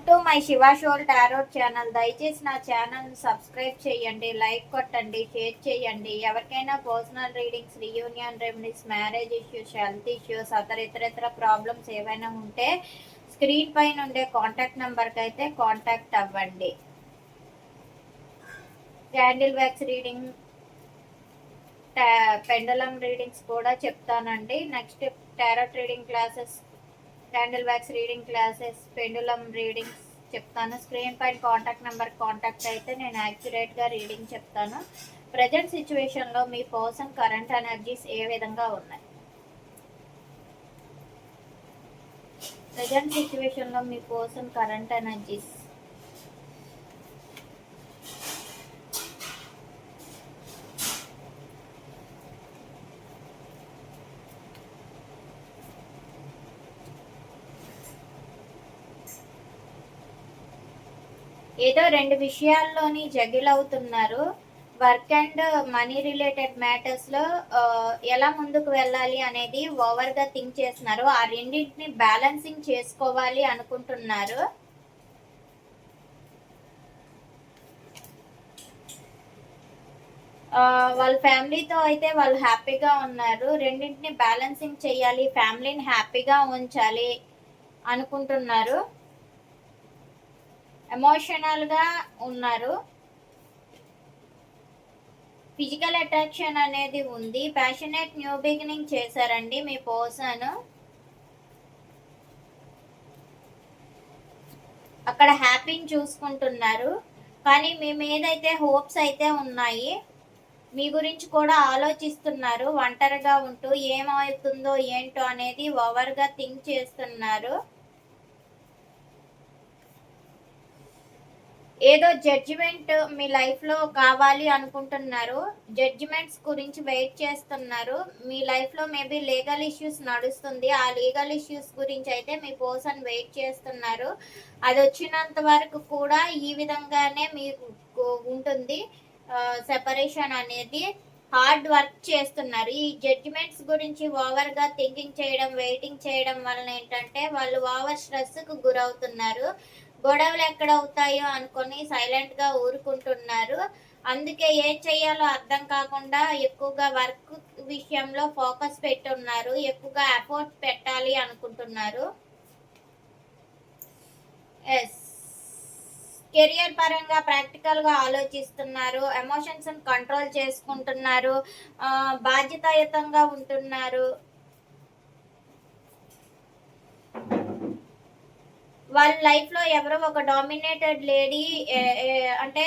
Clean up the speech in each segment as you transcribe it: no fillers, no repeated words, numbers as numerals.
To my Shiva shawl tarot channel. దయచేసి నా channel subscribe చేయండి, లైక్ కొట్టండి, షేర్ చేయండి. ఎవరికైనా personal readings, reunion remedies, marriage issues, health issues, ఇతర ప్రాబ్లమ్స్ ఏవైనా ఉంటే స్క్రీన్ పైన ఉండే కాంటాక్ట్ నెంబర్కి అయితే కాంటాక్ట్ అవ్వండి. క్యాండిల్ వ్యాక్స్ రీడింగ్, పెండలం రీడింగ్స్ కూడా చెప్తానండి. Next tarot reading classes, candle wax reading classes, pendulum readings చెప్తాను. స్క్రీన్ పైన కాంటాక్ట్ నెంబర్ కాంటాక్ట్ అయితే నేను యాక్యురేట్గా రీడింగ్ చెప్తాను. ప్రజెంట్ సిచ్యువేషన్లో మీ పర్సన్ కరెంట్ ఎనర్జీస్ ఏ విధంగా ఉన్నాయి? ప్రజెంట్ సిచ్యువేషన్లో మీ పర్సన్ కరెంట్ ఎనర్జీస్ ఏదో రెండు విషయాల్లోని జగిల్ అవుతున్నారు. వర్క్ అండ్ మనీ రిలేటెడ్ మ్యాటర్స్లో ఎలా ముందుకు వెళ్ళాలి అనేది ఓవర్గా థింక్ చేస్తున్నారు. ఆ రెండింటిని బ్యాలెన్సింగ్ చేసుకోవాలి అనుకుంటున్నారు. వాళ్ళ ఫ్యామిలీతో అయితే వాళ్ళు హ్యాపీగా ఉన్నారు. రెండింటిని బ్యాలెన్సింగ్ చేయాలి, ఫ్యామిలీని హ్యాపీగా ఉంచాలి అనుకుంటున్నారు. ఎమోషనల్గా ఉన్నారు. ఫిజికల్ అట్రాక్షన్ అనేది ఉంది. ప్యాషనేట్ న్యూ బిగినింగ్ చేశారండి మీ పర్సన్. అక్కడ హ్యాపీని చూసుకుంటున్నారు. కానీ మీ మీద అయితే హోప్స్ అయితే ఉన్నాయి. మీ గురించి కూడా ఆలోచిస్తున్నారు. ఒంటరిగా ఉంటూ ఏమవుతుందో ఏంటో అనేది ఓవర్గా థింక్ చేస్తున్నారు. ఏదో జడ్జిమెంట్ మీ లైఫ్లో కావాలి అనుకుంటున్నారు. జడ్జిమెంట్స్ గురించి వెయిట్ చేస్తున్నారు. మీ లైఫ్లో మేబీ లీగల్ ఇష్యూస్ నడుస్తుంది. ఆ లీగల్ ఇష్యూస్ గురించి అయితే మీ పర్సన్ వెయిట్ చేస్తున్నారు. అది వచ్చినంత వరకు కూడా ఈ విధంగానే మీకు ఉంటుంది. సెపరేషన్ అనేది హార్డ్ వర్క్ చేస్తున్నారు. ఈ జడ్జిమెంట్స్ గురించి ఓవర్గా థింకింగ్ చేయడం, వెయిటింగ్ చేయడం వలన ఏంటంటే వాళ్ళు ఓవర్ స్ట్రెస్కు గురవుతున్నారు. గొడవలు ఎక్కడ అవుతాయో అనుకొని సైలెంట్గా ఊరుకుంటున్నారు. అందుకే ఏం చేయాలో అర్థం కాకుండా ఎక్కువగా వర్క్ విషయంలో ఫోకస్ పెట్టున్నారు. ఎక్కువగా ఎఫర్ట్ పెట్టాలి అనుకుంటున్నారు. ఎస్, కెరియర్ పరంగా ప్రాక్టికల్గా ఆలోచిస్తున్నారు. ఎమోషన్స్ కంట్రోల్ చేసుకుంటున్నారు. బాధ్యతాయుతంగా ఉంటున్నారు. వాళ్ళ లైఫ్లో ఎవరో ఒక డామినేటెడ్ లేడీ అంటే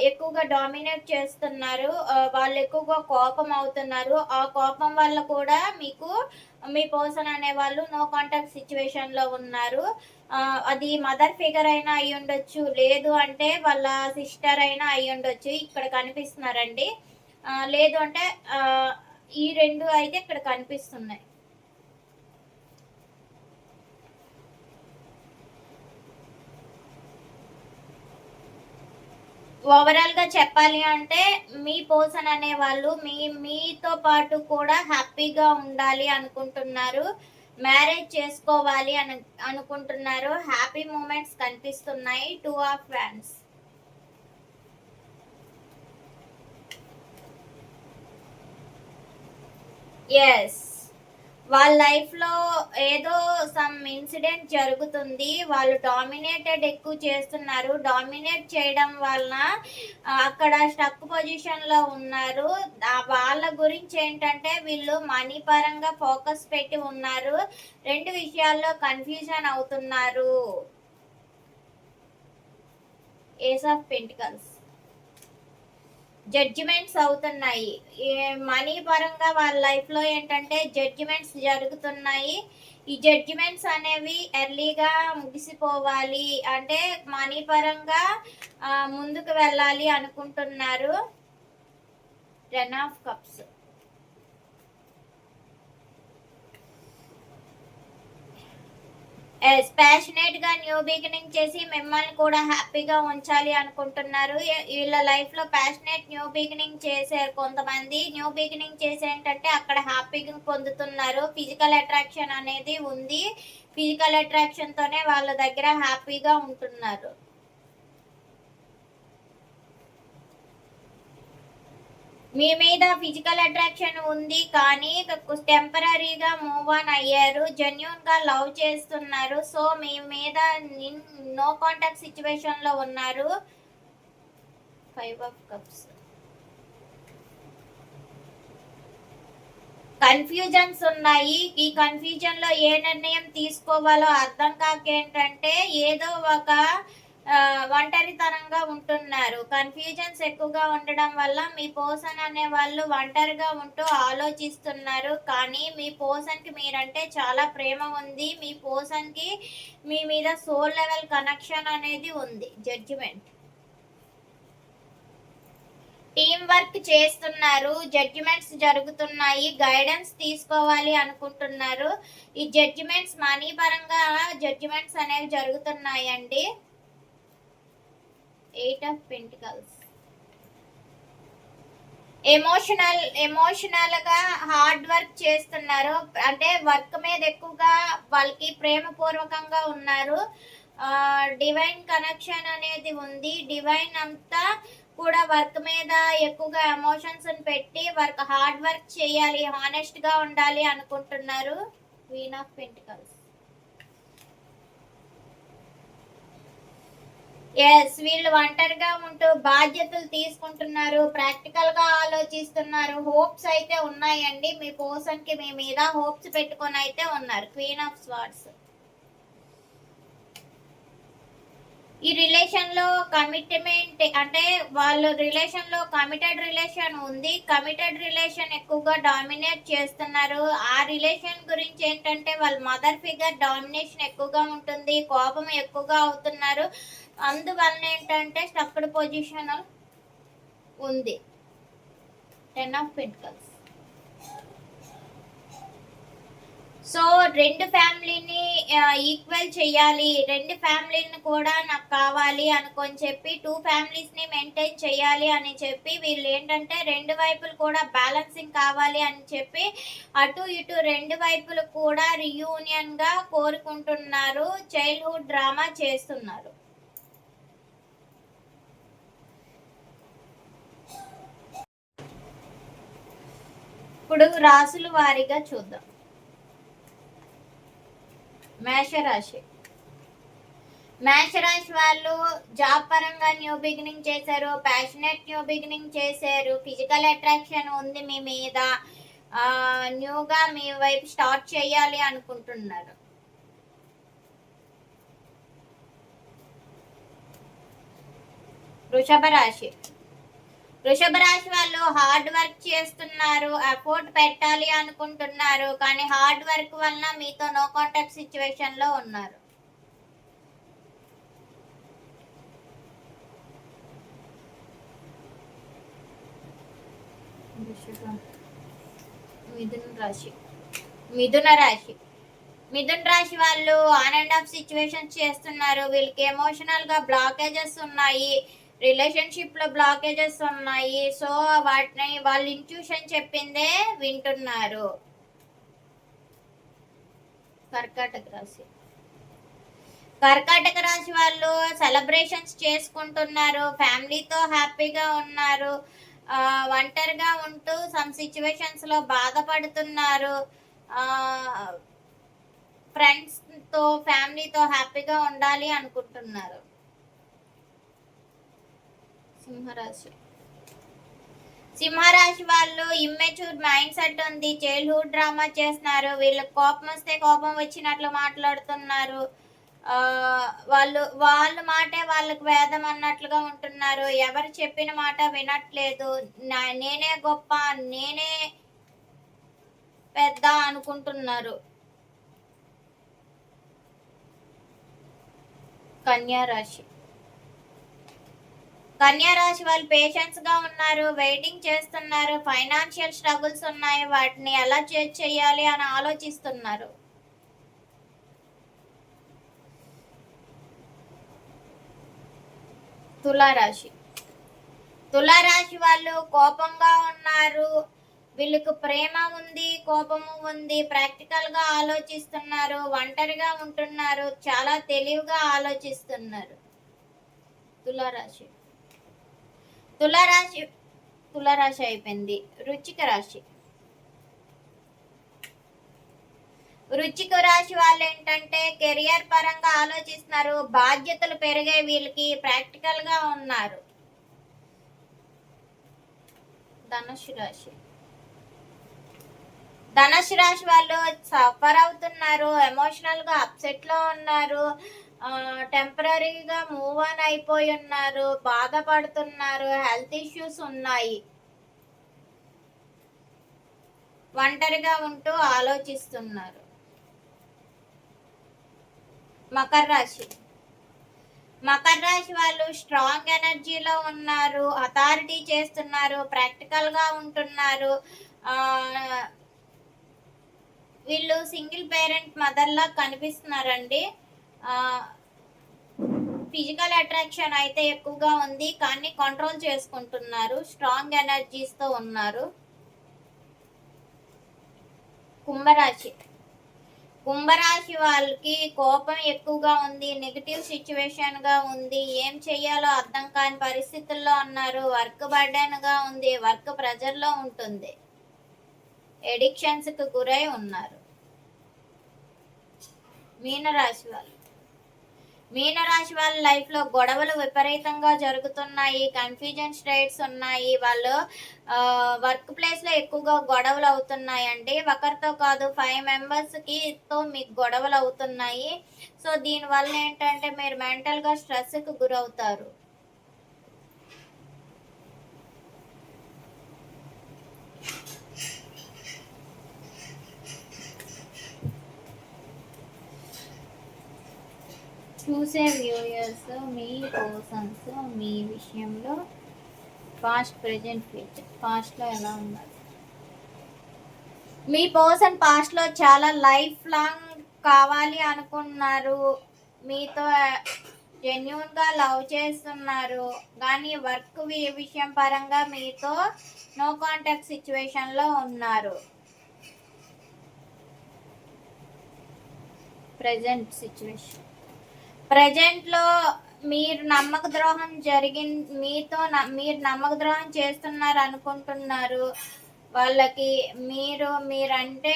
ఎక్కువగా డామినేట్ చేస్తున్నారు. వాళ్ళు ఎక్కువగా కోపం అవుతున్నారు. ఆ కోపం వల్ల కూడా మీకు మీ పర్సన్ అనే వాళ్ళు నో కాంటాక్ట్ సిచ్యువేషన్లో ఉన్నారు. అది మదర్ ఫిగర్ అయినా అయి ఉండొచ్చు, లేదు అంటే వాళ్ళ సిస్టర్ అయినా అయి ఉండొచ్చు. ఇక్కడ కనిపిస్తున్నారండి. లేదు అంటే ఈ రెండు అయితే ఇక్కడ కనిపిస్తున్నాయి. ఓవరాల్గా చెప్పాలి అంటే మీ పర్సన్ అనే వాళ్ళు మీతో పాటు కూడా హ్యాపీగా ఉండాలి అనుకుంటున్నారు. మ్యారేజ్ చేసుకోవాలి అనుకుంటున్నారు. హ్యాపీ మూమెంట్స్ కనిపిస్తున్నాయి. 2 ఆఫ్ వ్యాండ్స్. ఎస్, వాళ్ళ లైఫ్లో ఏదో సమ్ ఇన్సిడెంట్ జరుగుతుంది. వాళ్ళు డామినేటెడ్ ఎక్కువ చేస్తున్నారు. డామినేట్ చేయడం వలన అక్కడ స్టక్ పొజిషన్లో ఉన్నారు. వాళ్ళ గురించి ఏంటంటే వీళ్ళు మనీ పరంగా ఫోకస్ పెట్టి ఉన్నారు. రెండు విషయాల్లో కన్ఫ్యూజన్ అవుతున్నారు. Ace of pentacles. జడ్జిమెంట్స్ అవుతున్నాయి. మనీ పరంగా వాళ్ళ లైఫ్లో ఏంటంటే జడ్జిమెంట్స్ జరుగుతున్నాయి. ఈ జడ్జిమెంట్స్ అనేవి ఎర్లీగా ముగిసిపోవాలి అంటే మనీ పరంగా ముందుకు వెళ్ళాలి అనుకుంటున్నారు. 10 ఆఫ్ కప్స్. ప్యాషనేట్గా న్యూ బిగినింగ్ చేసి మిమ్మల్ని కూడా హ్యాపీగా ఉంచాలి అనుకుంటున్నారు. వీళ్ళ లైఫ్లో ప్యాషనేట్ న్యూ బిగినింగ్ చేశారు. కొంతమంది న్యూ బిగినింగ్ చేసి ఏంటంటే అక్కడ హ్యాపీగా పొందుతున్నారు. ఫిజికల్ అట్రాక్షన్ అనేది ఉంది. ఫిజికల్ అట్రాక్షన్తోనే వాళ్ళ దగ్గర హ్యాపీగా ఉంటున్నారు. మీ మీద ఫిజికల్ అట్రాక్షన్ ఉంది కానీ టెంపరీగా మూవ్ ఆన్ అయ్యారు. జెన్యున్గా లవ్ చేస్తున్నారు. సో మీ మీద నో కాంటాక్ట్ సిచ్యువేషన్లో ఉన్నారు. 5 ఆఫ్ కప్స్. కన్ఫ్యూజన్స్ ఉన్నాయి. ఈ కన్ఫ్యూజన్ లో ఏ నిర్ణయం తీసుకోవాలో అర్థం కాకేంటంటే ఏదో ఒక ఒంటరితనంగా ఉంటున్నారు. కన్ఫ్యూజన్స్ ఎక్కువగా ఉండడం వల్ల మీ పర్సన్ అనే వాళ్ళు ఒంటరిగా ఉంటూ ఆలోచిస్తున్నారు. కానీ మీ పర్సన్ కి మీరంటే చాలా ప్రేమ ఉంది. మీ పర్సన్ కి మీ మీద సోల్ లెవెల్ కనెక్షన్ అనేది ఉంది. జడ్జిమెంట్. టీం వర్క్ చేస్తున్నారు. జడ్జిమెంట్స్ జరుగుతున్నాయి. గైడెన్స్ తీసుకోవాలి అనుకుంటున్నారు. ఈ జడ్జిమెంట్స్ మనీ పరంగా జడ్జిమెంట్స్ అనేవి జరుగుతున్నాయండి. 8 ఆఫ్ పెంటికల్స్. ఎమోషనల్ గా హార్డ్ వర్క్ చేస్తున్నారు. అంటే వర్క్ మీద ఎక్కువగా వాళ్ళకి ప్రేమపూర్వకంగా ఉన్నారు. డివైన్ కనెక్షన్ అనేది ఉంది. డివైన్ అంతా కూడా వర్క్ మీద ఎక్కువగా ఎమోషన్స్ పెట్టి హార్డ్ వర్క్ చేయాలి, హానెస్ట్ గా ఉండాలి అనుకుంటున్నారు. Queen of pentacles. ఎస్, వీళ్ళు ఒంటరిగా ఉంటూ బాధ్యతలు తీసుకుంటున్నారు. ప్రాక్టికల్ గా ఆలోచిస్తున్నారు. హోప్స్ అయితే ఉన్నాయండి. మీ పర్సన్ కి మీ మీద హోప్స్ పెట్టుకొని అయితే ఉన్నారు. Queen of swords. ఈ రిలేషన్ లో కమిట్మెంట్ అంటే వాళ్ళ రిలేషన్ లో కమిటెడ్ రిలేషన్ ఉంది. కమిటెడ్ రిలేషన్ ఎక్కువగా డామినేట్ చేస్తున్నారు. ఆ రిలేషన్ గురించి ఏంటంటే వాళ్ళ మదర్ ఫిగర్ డామినేషన్ ఎక్కువగా ఉంటుంది. కోపం ఎక్కువగా అవుతున్నారు. అందువలన ఏంటంటే స్టక్డ్ పొజిషన్ ఉంది. 10 ఆఫ్ పెంటికల్స్. సో రెండు ఫ్యామిలీని ఈక్వల్ చేయాలి, రెండు ఫ్యామిలీని కూడా నాకు కావాలి అనుకొని చెప్పి 2 ఫ్యామిలీస్ని మెయింటైన్ చేయాలి అని చెప్పి వీళ్ళు ఏంటంటే రెండు వైపులు కూడా బ్యాలెన్సింగ్ కావాలి అని చెప్పి అటు ఇటు రెండు వైపులు కూడా రియూనియన్గా కోరుకుంటున్నారు. చైల్డ్హుడ్ డ్రామా చేస్తున్నారు. ఇప్పుడు రాసుల వారీగా చూద్దాం. మేషరాశి. మేషరాశి వాళ్ళు జాబ్ పరంగా న్యూ బిగినింగ్ చేశారు. ప్యాషనెట్ న్యూ బిగినింగ్ చేశారు. ఫిజికల్ అట్రాక్షన్ ఉంది మీ మీద. న్యూగా మీ వైపు స్టార్ట్ చేయాలి అనుకుంటున్నారు. వృషభ రాశి. వృషభ రాశి వాళ్ళు హార్డ్ వర్క్ చేస్తున్నారు. ఎఫోర్ట్ పెట్టాలి అనుకుంటున్నారు. కానీ హార్డ్ వర్క్ వలన మీతో నో కాంటాక్ట్ సిచ్యువేషన్ లో ఉన్నారు. మిథున రాశి. మిథున రాశి వాళ్ళు ఆన్ అండ్ ఆఫ్ సిచ్యువేషన్ చేస్తున్నారు. వీళ్ళకి ఎమోషనల్ గా బ్లాకేజెస్ ఉన్నాయి. రిలేషన్షిప్ లో బ్లాకేజెస్ ఉన్నాయి. సో వాటిని వాళ్ళు ఇంట్యూషన్ చెప్పిందే వింటున్నారు. కర్కాటక రాశి. కర్కాటక రాశి వాళ్ళు సెలబ్రేషన్స్ చేసుకుంటున్నారు. ఫ్యామిలీతో హ్యాపీగా ఉన్నారు. ఒంటరిగా ఉంటూ సమ్ సిచ్యువేషన్స్ లో బాధపడుతున్నారు. ఫ్రెండ్స్ తో ఫ్యామిలీతో హ్యాపీగా ఉండాలి అనుకుంటున్నారు. సింహరాశి. సింహరాశి వాళ్ళు ఇమ్మెచ్యూర్ మైండ్ సెట్ ఉంది. చైల్డ్హుడ్ డ్రామా చేస్తున్నారు. వీళ్ళకి కోపం వస్తే కోపం వచ్చినట్లు మాట్లాడుతున్నారు. వాళ్ళ మాటే వాళ్ళకి వేదం అన్నట్లుగా ఉంటున్నారు. ఎవరు చెప్పిన మాట వినట్లేదు. నేనే గొప్ప, నేనే పెద్ద అనుకుంటున్నారు. కన్యా రాశి. కన్యా రాశి వాళ్ళు పేషెన్స్ గా ఉన్నారు. వెయిటింగ్ చేస్తున్నారు. ఫైనాన్షియల్ స్ట్రగుల్స్ ఉన్నాయి. వాటిని ఎలా చేయాలి అని ఆలోచిస్తున్నారు. తులారాశి. తులారాశి వాళ్ళు కోపంగా ఉన్నారు. వీళ్ళకి ప్రేమ ఉంది, కోపము ఉంది, ప్రాక్టికల్గా ఆలోచిస్తున్నారు, ఒంటరిగా ఉంటున్నారు, చాలా తెలివిగా ఆలోచిస్తున్నారు. తులారాశి తులారాశి తులారాశి అయిపోయింది. వృశ్చిక రాశి. వృశ్చిక రాశి వాళ్ళు ఏంటంటే కెరియర్ పరంగా ఆలోచిస్తున్నారు, బాధ్యతలు పెరిగే వీళ్ళకి, ప్రాక్టికల్ గా ఉన్నారు. ధనుసు రాశి. ధనుసు రాశి వాళ్ళు సఫర్ అవుతున్నారు, ఎమోషనల్ గా అప్సెట్ లో ఉన్నారు, టెంపరీగా మూవ్ ఆన్ అయిపోయి ఉన్నారు, బాధపడుతున్నారు, హెల్త్ ఇష్యూస్ ఉన్నాయి, ఒంటరిగా ఉంటూ ఆలోచిస్తున్నారు. మకర రాశి. మకర రాశి వాళ్ళు స్ట్రాంగ్ ఎనర్జీలో ఉన్నారు, అథారిటీ చేస్తున్నారు, ప్రాక్టికల్ గా ఉంటున్నారు. వీళ్ళు సింగిల్ పేరెంట్ మదర్ లా కనిపిస్తున్నారండి. ఫిజికల్ అట్రాక్షన్ అయితే ఎక్కువగా ఉంది, కానీ కంట్రోల్ చేసుకుంటున్నారు, స్ట్రాంగ్ ఎనర్జీస్ తో ఉన్నారు. కుంభరాశి. కుంభరాశి వాళ్ళకి కోపం ఎక్కువగా ఉంది, నెగిటివ్ సిచ్యువేషన్ గా ఉంది, ఏం చెయ్యాలో అర్థం కాని పరిస్థితుల్లో ఉన్నారు, వర్క్ బర్డెన్ గా ఉంది, వర్క్ ప్రెజర్ లో ఉంటుంది, ఎడిక్షన్స్ కు గురై ఉన్నారు. మీనరాశి వాళ్ళు. మీనరాశి వాళ్ళ లైఫ్ లో గొడవలు విపరీతంగా జరుగుతున్నాయి, కన్ఫ్యూజన్ స్టేట్స్ ఉన్నాయి, వాళ్ళు వర్క్ ప్లేస్ లో ఎక్కువగా గొడవలు అవుతున్నాయండి. ఒకరితో కాదు, 5 మెంబర్స్ కి తో మీకు గొడవలు అవుతున్నాయి. సో దీనివల్ల ఏంటంటే మీరు మెంటల్ గా స్ట్రెస్ కు గురవుతారు. చూసే వ్యూయర్స్, మీ పర్సన్స్ మీ విషయంలో పాస్ట్, ప్రెజెంట్, ఫ్యూచర్. పాస్ట్లో ఎలా ఉన్నారు? మీ పర్సన్ పాస్ట్లో చాలా లైఫ్ లాంగ్ కావాలి అనుకున్నారు, మీతో జెన్యున్గా లవ్ చేస్తున్నారు, కానీ వర్క్ విషయం పరంగా మీతో నో కాంటాక్ట్ సిచ్యువేషన్లో ఉన్నారు. Present situation. ప్రజెంట్లో మీరు నమ్మక ద్రోహం మీరు నమ్మక ద్రోహం చేస్తున్నారు అనుకుంటున్నారు వాళ్ళకి. మీరంటే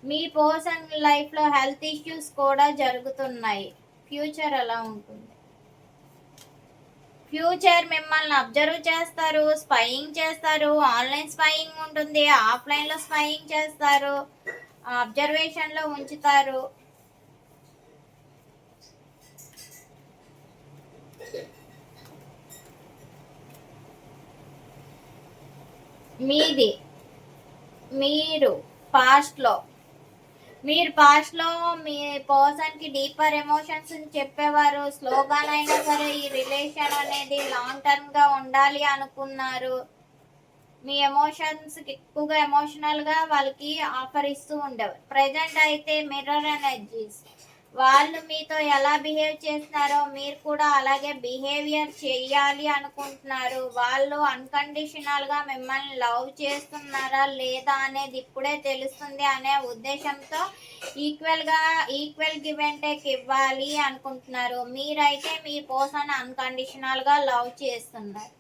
మీ పర్సన్ లైఫ్లో హెల్త్ ఇష్యూస్ కూడా జరుగుతున్నాయి. ఫ్యూచర్ ఎలా ఉంటుంది? ఫ్యూచర్ మిమ్మల్ని అబ్జర్వ్ చేస్తారు, స్పైయింగ్ చేస్తారు, ఆన్లైన్ స్పైయింగ్ ఉంటుంది, ఆఫ్లైన్లో స్పైయింగ్ చేస్తారు, అబ్జర్వేషన్లో ఉంచుతారు. మీరు పాస్ట్లో మీ పర్సన్కి డీపర్ ఎమోషన్స్ చెప్పేవారు, స్లోగానైనా సరే ఈ రిలేషన్ అనేది లాంగ్ టర్మ్గా ఉండాలి అనుకున్నారు. మీ ఎమోషన్స్కి ఎక్కువగా ఎమోషనల్గా వాళ్ళకి ఆఫర్ ఇస్తూ ఉండేవారు. ప్రజెంట్ అయితే మిర్రర్ ఎనర్జీస్, వాళ్ళు మీతో ఎలా బిహేవ్ చేస్తున్నారో మీరు కూడా అలాగే బిహేవియర్ చేయాలి అనుకుంటున్నారు. వాళ్ళు అన్కండిషనల్గా మిమ్మల్ని లవ్ చేస్తున్నారా లేదా అనేది ఇప్పుడే తెలుస్తుంది అనే ఉద్దేశంతో ఈక్వల్ గివ్ అండ్ టేక్ ఇవ్వాలి అనుకుంటున్నారు. మీరైతే మీ పర్సన్ అన్కండిషనల్గా లవ్ చేస్తున్నారు.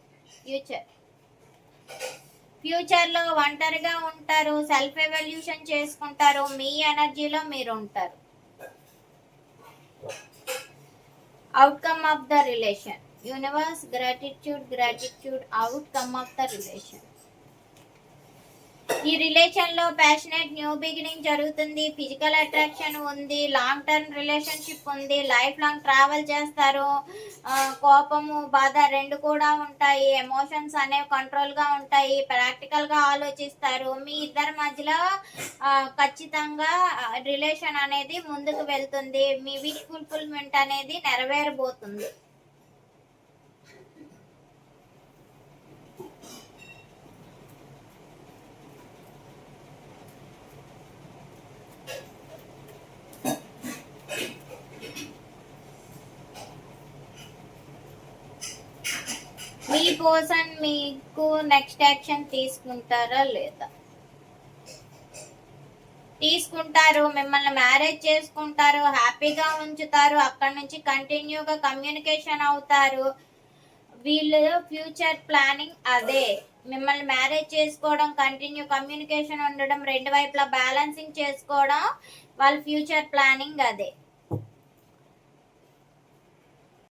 ఫ్యూచర్లో ఒంటరిగా ఉంటారు, సెల్ఫ్ ఎవల్యూషన్ చేసుకుంటారు, మీ ఎనర్జీలో మీరు ఉంటారు. Outcome of the relation. Universe, gratitude, outcome of the relation. ఈ రిలేషన్ లో ప్యాషనేట్ న్యూ బిగినింగ్ జరుగుతుంది, ఫిజికల్ అట్రాక్షన్ ఉంది, లాంగ్ టర్మ్ రిలేషన్షిప్ ఉంది, లైఫ్ లాంగ్ ట్రావెల్ చేస్తారు, కోపము బాధ రెండు కూడా ఉంటాయి, ఎమోషన్స్ అనేవి కంట్రోల్ గా ఉంటాయి, ప్రాక్టికల్ గా ఆలోచిస్తారు. మీ ఇద్దరి మధ్యలో ఖచ్చితంగా రిలేషన్ అనేది ముందుకు వెళ్తుంది, మీ విష్ ఫుల్ఫిల్మెంట్ అనేది నెరవేరబోతుంది. మీ పర్సన్ మీకు నెక్స్ట్ యాక్షన్ తీసుకుంటారా లేదా? తీసుకుంటారు. మిమ్మల్ని మ్యారేజ్ చేసుకుంటారు. హ్యాపీగా ఉంచుతారు. అక్కడి నుంచి కంటిన్యూగా కమ్యూనికేషన్ అవుతారు. వీళ్ళు ఫ్యూచర్ ప్లానింగ్ అదే. మిమ్మల్ని మ్యారేజ్ చేసుకోవడం, కంటిన్యూ కమ్యూనికేషన్ ఉండడం, రెండు వైపులా బ్యాలెన్సింగ్ చేసుకోవడం వాళ్ళ ఫ్యూచర్ ప్లానింగ్ అదే.